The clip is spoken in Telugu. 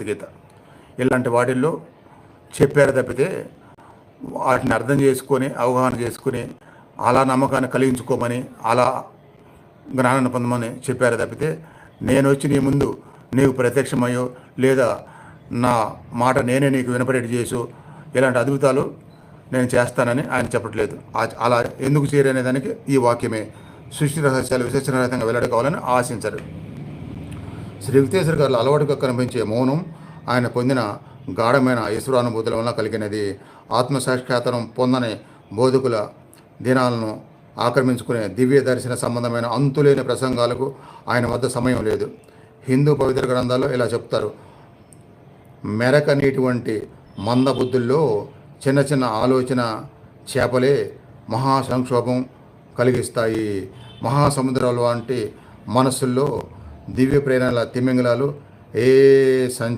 భగవద్గీత ఇలాంటి వాటిల్లో చెప్పారు తప్పితే వాటిని అర్థం చేసుకొని అవగాహన చేసుకుని అలా నమ్మకాన్ని కలిగించుకోమని అలా జ్ఞానాన్ని పొందమని చెప్పారు తప్పితే నేను వచ్చి నీ ముందు నీకు ప్రత్యక్షమయ్యో లేదా నా మాట నేనే నీకు వినపడేటి చేసు ఇలాంటి అద్భుతాలు నేను చేస్తానని ఆయన చెప్పట్లేదు. అలా ఎందుకు చేయరనే దానికి ఈ వాక్యమే సృష్టి రహస్యాలు విశేషరహితంగా వెల్లడి కావాలని ఆశించరు. శ్రీ వెంకటేశ్వర గారు అలవాటుగా కనిపించే మౌనం ఆయన పొందిన గాఢమైన ఈశ్వరానుభూతుల వల్ల కలిగినది. ఆత్మసాక్షాత్కారం పొందని బోధకుల దినాలను ఆక్రమించుకునే దివ్య దర్శన సంబంధమైన అంతులేని ప్రసంగాలకు ఆయన వద్ద సమయం లేదు. హిందూ పవిత్ర గ్రంథాల్లో ఇలా చెప్తారు, మెరకనేటువంటి మందబుద్ధుల్లో చిన్న చిన్న ఆలోచన చేపలే మహా సంక్షోభం కలిగిస్తాయి. మహాసముద్రాలు వంటి మనస్సుల్లో దివ్య ప్రేరణల తిమింగలాలు ఏ సంచలనం